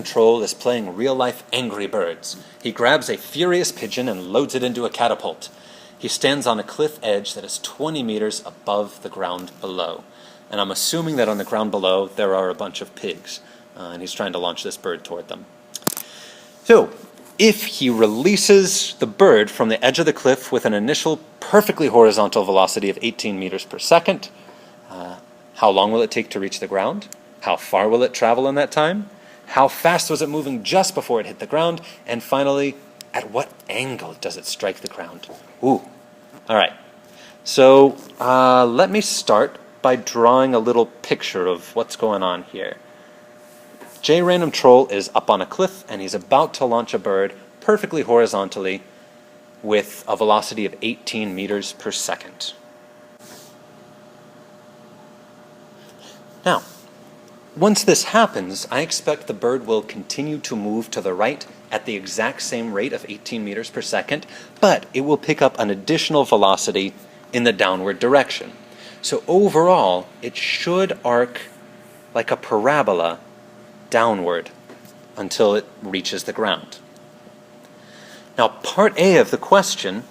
Troll is playing real-life Angry Birds. He grabs a furious pigeon and loads it into a catapult. He stands on a cliff edge that is 20 meters above the ground below. And I'm assuming that on the ground below there are a bunch of pigs. And he's trying to launch this bird toward them. So, if he releases the bird from the edge of the cliff with an initial perfectly horizontal velocity of 18 meters per second, how long will it take to reach the ground? How far will it travel in that time? How fast was it moving just before it hit the ground? And finally, at what angle does it strike the ground? Ooh. All right. So let me start by drawing a little picture of what's going on here. Random Troll is up on a cliff, and he's about to launch a bird perfectly horizontally with a velocity of 18 meters per second. Now, once this happens, I expect the bird will continue to move to the right at the exact same rate of 18 meters per second, but it will pick up an additional velocity in the downward direction. So overall, it should arc like a parabola downward until it reaches the ground. Now, part A of the question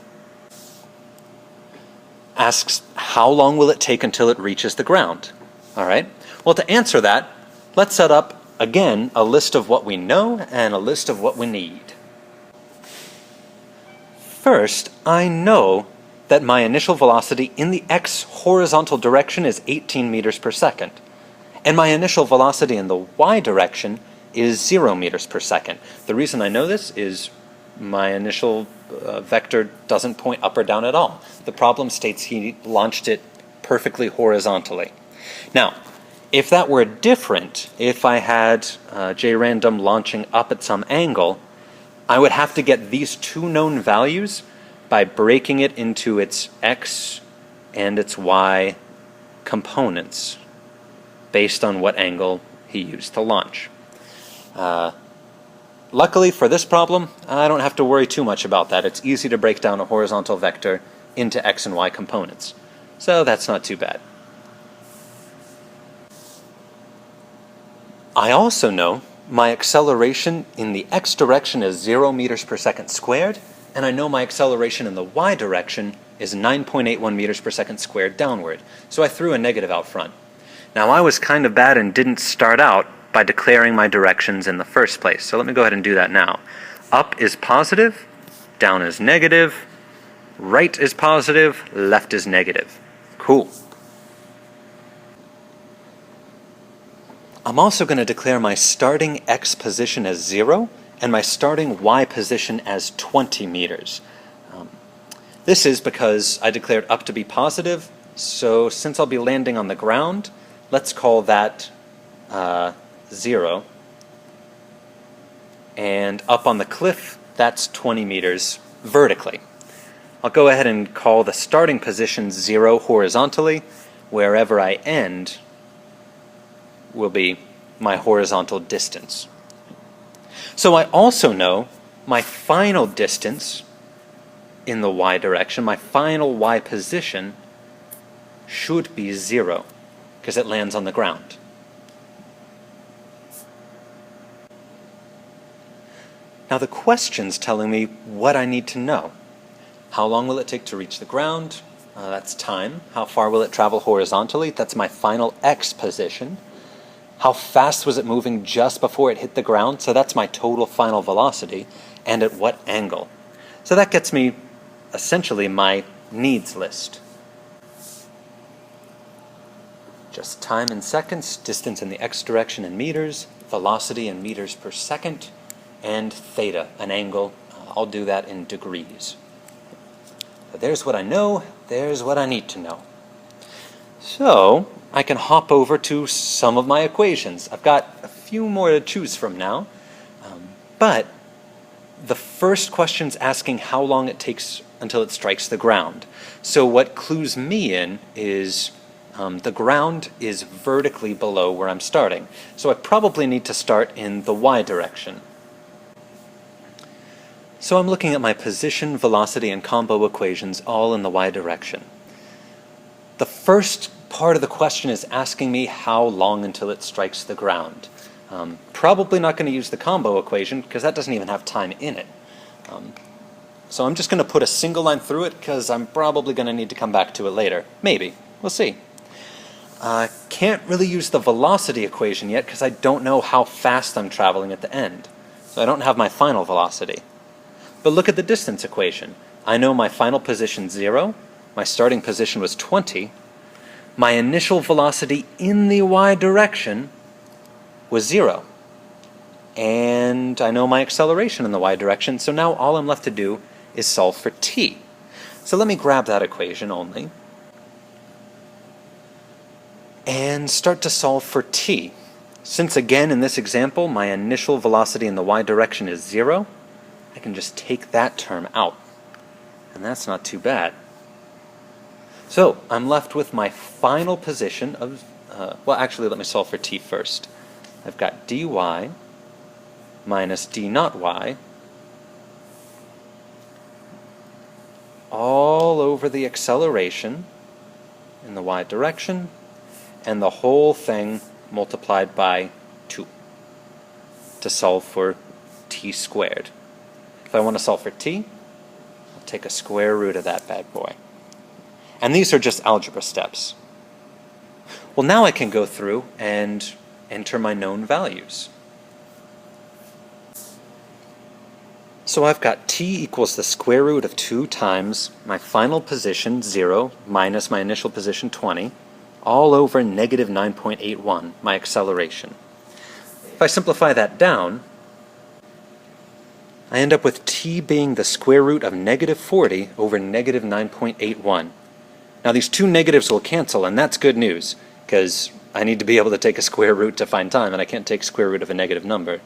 asks, how long will it take until it reaches the ground? All right. Well, to answer that, let's set up, again, a list of what we know and a list of what we need. First, I know that my initial velocity in the x horizontal direction is 18 meters per second. And my initial velocity in the y direction is 0 meters per second. The reason I know this is my initial vector doesn't point up or down at all. The problem states he launched it perfectly horizontally. Now, if that were different, if I had JRandom launching up at some angle, I would have to get these two known values by breaking it into its x and its y components based on what angle he used to launch. Luckily for this problem, I don't have to worry too much about that. It's easy to break down a horizontal vector into x and y components. So that's not too bad. I also know my acceleration in the x direction is 0 meters per second squared, and I know my acceleration in the y direction is 9.81 meters per second squared downward. So I threw a negative out front. Now, I was kind of bad and didn't start out by declaring my directions in the first place. So let me go ahead and do that now. Up is positive, down is negative, right is positive, left is negative. Cool. I'm also going to declare my starting x position as 0 and my starting y position as 20 meters. This is because I declared up to be positive, so since I'll be landing on the ground, let's call that 0. And up on the cliff, that's 20 meters vertically. I'll go ahead and call the starting position 0 horizontally. Wherever I end will be my horizontal distance. So I also know my final distance in the y direction, my final y position, should be 0, because it lands on the ground. Now the question's telling me what I need to know. How long will it take to reach the ground? That's time. How far will it travel horizontally? That's my final x position. How fast was it moving just before it hit the ground? So that's my total final velocity. And at what angle? So that gets me essentially my needs list. Just time in seconds, distance in the x direction in meters, velocity in meters per second, and theta, an angle. I'll do that in degrees. So there's what I know, there's what I need to know. So I can hop over to some of my equations. I've got a few more to choose from now, but the first question's asking how long it takes until it strikes the ground. So what clues me in is the ground is vertically below where I'm starting. So I probably need to start in the y direction. So I'm looking at my position, velocity, and combo equations all in the y direction. The first part of the question is asking me how long until it strikes the ground. Probably not going to use the combo equation because that doesn't even have time in it. So I'm just going to put a single line through it because I'm probably going to need to come back to it later. Maybe. We'll see. Can't really use the velocity equation yet because I don't know how fast I'm traveling at the end. So I don't have my final velocity. But look at the distance equation. I know my final position 0, my starting position was 20, my initial velocity in the y direction was 0. And I know my acceleration in the y direction, so now all I'm left to do is solve for t. So let me grab that equation only and start to solve for t. Since again in this example my initial velocity in the y direction is 0, I can just take that term out. And that's not too bad. So I'm left with my final position of, well actually let me solve for t first. I've got dy minus d naught y all over the acceleration in the y direction and the whole thing multiplied by 2 to solve for t squared. If I want to solve for t, I'll take a square root of that bad boy. And these are just algebra steps. Well, now I can go through and enter my known values. So I've got t equals the square root of 2 times my final position 0 minus my initial position 20 all over negative 9.81, my acceleration. If I simplify that down, I end up with t being the square root of negative 40 over negative 9.81. Now these two negatives will cancel, and that's good news, because I need to be able to take a square root to find time, and I can't take square root of a negative number.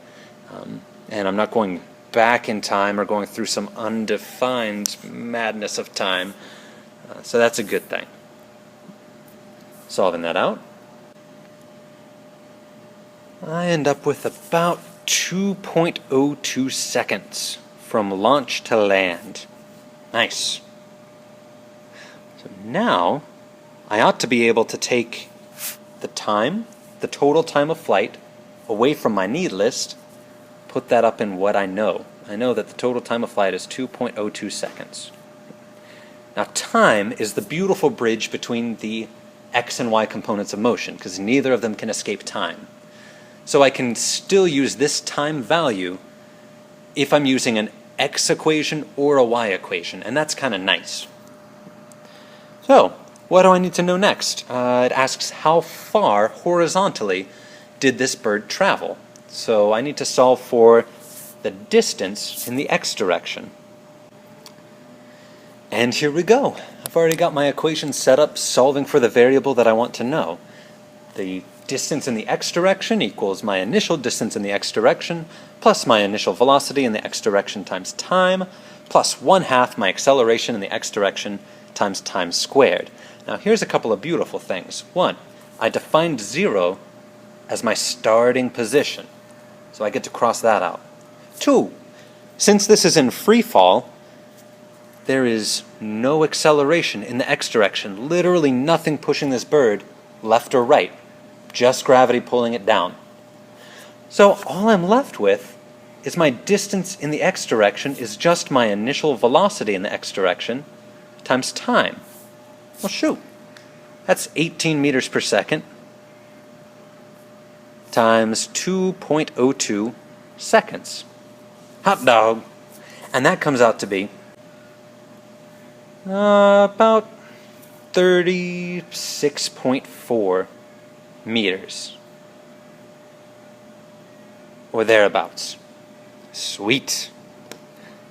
And I'm not going back in time or going through some undefined madness of time, so that's a good thing. Solving that out, I end up with about 2.02 seconds from launch to land. Nice. So now I ought to be able to take the time, the total time of flight, away from my need list, put that up in what I know. I know that the total time of flight is 2.02 seconds. Now time is the beautiful bridge between the x and y components of motion, because neither of them can escape time. So I can still use this time value if I'm using an x equation or a y equation, and that's kind of nice. So, what do I need to know next? It asks how far horizontally did this bird travel? So I need to solve for the distance in the x direction. And here we go. I've already got my equation set up solving for the variable that I want to know. The distance in the x direction equals my initial distance in the x direction plus my initial velocity in the x direction times time plus 1/2 my acceleration in the x direction times time squared. Now here's a couple of beautiful things. One, I defined 0 as my starting position, so I get to cross that out. Two, since this is in free fall, there is no acceleration in the x direction, literally nothing pushing this bird left or right, just gravity pulling it down. So all I'm left with is my distance in the x direction is just my initial velocity in the x direction times time. Well shoot, that's 18 meters per second times 2.02 seconds. Hot dog. And that comes out to be about 36.4 meters. Or thereabouts. Sweet.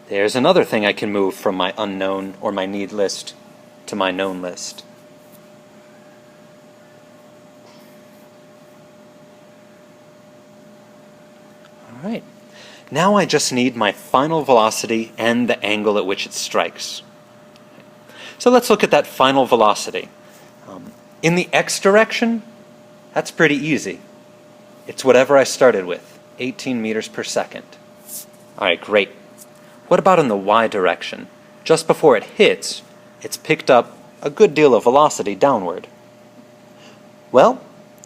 There's another thing I can move from my unknown or my need list to my known list. Alright. Now I just need my final velocity and the angle at which it strikes. So let's look at that final velocity. In the x direction, that's pretty easy. It's whatever I started with, 18 meters per second. Alright, great. What about in the y direction? Just before it hits, it's picked up a good deal of velocity downward. Well,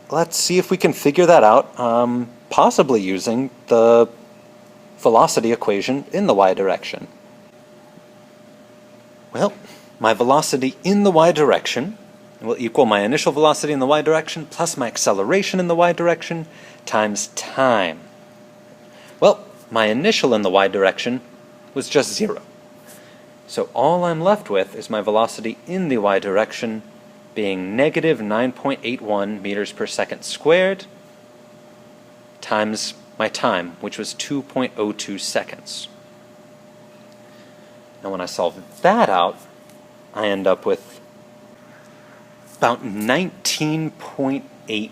let's see if we can figure that out possibly using the velocity equation in the y direction. Well, my velocity in the y direction will equal my initial velocity in the y direction plus my acceleration in the y direction times time. Well, my initial in the y direction was just 0. So all I'm left with is my velocity in the y direction being negative 9.81 meters per second squared times my time, which was 2.02 seconds. Now when I solve that out, I end up with about 19.8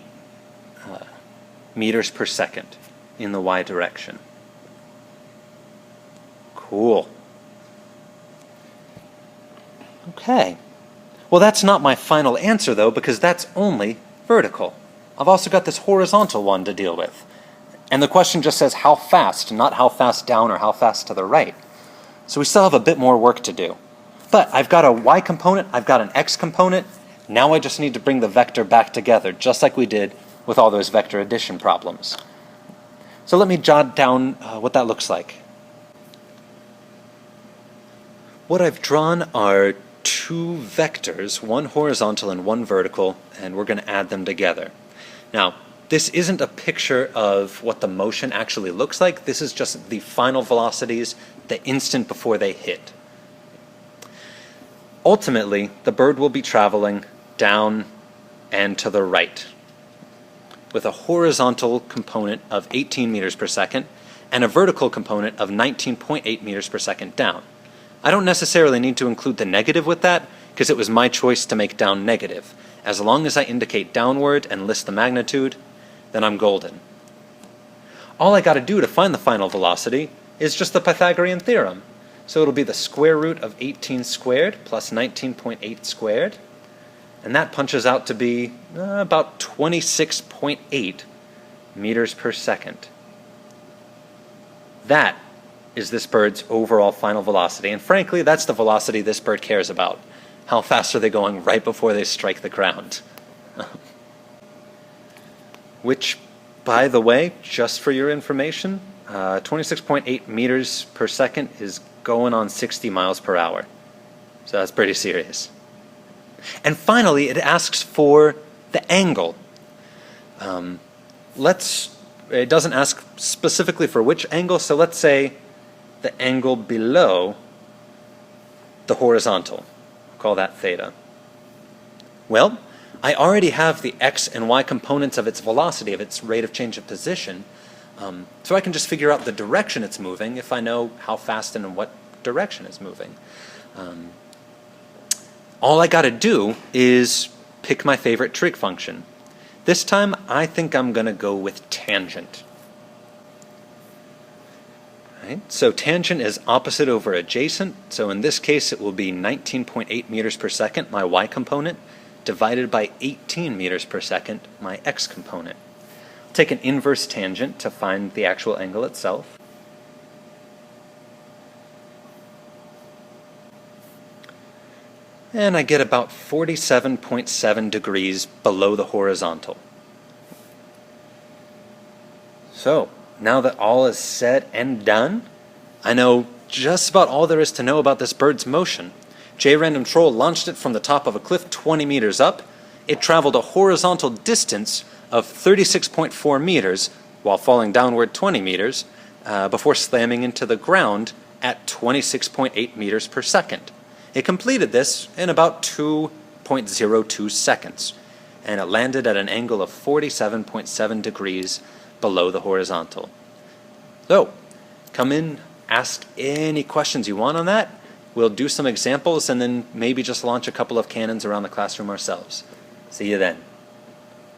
meters per second in the y direction. Cool. Okay. Well, that's not my final answer, though, because that's only vertical. I've also got this horizontal one to deal with. And the question just says how fast, not how fast down or how fast to the right. So we still have a bit more work to do. But I've got a y component, I've got an x component. Now I just need to bring the vector back together, just like we did with all those vector addition problems. So let me jot down what that looks like. What I've drawn are two vectors, one horizontal and one vertical, and we're going to add them together. Now, this isn't a picture of what the motion actually looks like. This is just the final velocities the instant before they hit. Ultimately, the bird will be traveling down and to the right with a horizontal component of 18 meters per second and a vertical component of 19.8 meters per second down. I don't necessarily need to include the negative with that because it was my choice to make down negative. As long as I indicate downward and list the magnitude, then I'm golden. All I got to do to find the final velocity is just the Pythagorean theorem. So it'll be the square root of 18 squared plus 19.8 squared, and that punches out to be about 26.8 meters per second. That is this bird's overall final velocity, and frankly, that's the velocity this bird cares about. How fast are they going right before they strike the ground? Which, by the way, just for your information, 26.8 meters per second is going on 60 miles per hour. So that's pretty serious. And finally, it asks for the angle. It doesn't ask specifically for which angle, so let's say the angle below the horizontal. I'll call that theta. Well, I already have the x and y components of its velocity, of its rate of change of position, so I can just figure out the direction it's moving if I know how fast and in what direction it's moving. All I got to do is pick my favorite trig function. This time, I think I'm going to go with tangent. Right? So tangent is opposite over adjacent, so in this case it will be 19.8 meters per second, my y component, divided by 18 meters per second, my x component. Take an inverse tangent to find the actual angle itself. And I get about 47.7 degrees below the horizontal. So, now that all is said and done, I know just about all there is to know about this bird's motion. J-Random Troll launched it from the top of a cliff 20 meters up. It traveled a horizontal distance of 36.4 meters while falling downward 20 meters before slamming into the ground at 26.8 meters per second. It completed this in about 2.02 seconds, and it landed at an angle of 47.7 degrees below the horizontal. So, come in, ask any questions you want on that. We'll do some examples and then maybe just launch a couple of cannons around the classroom ourselves. See you then.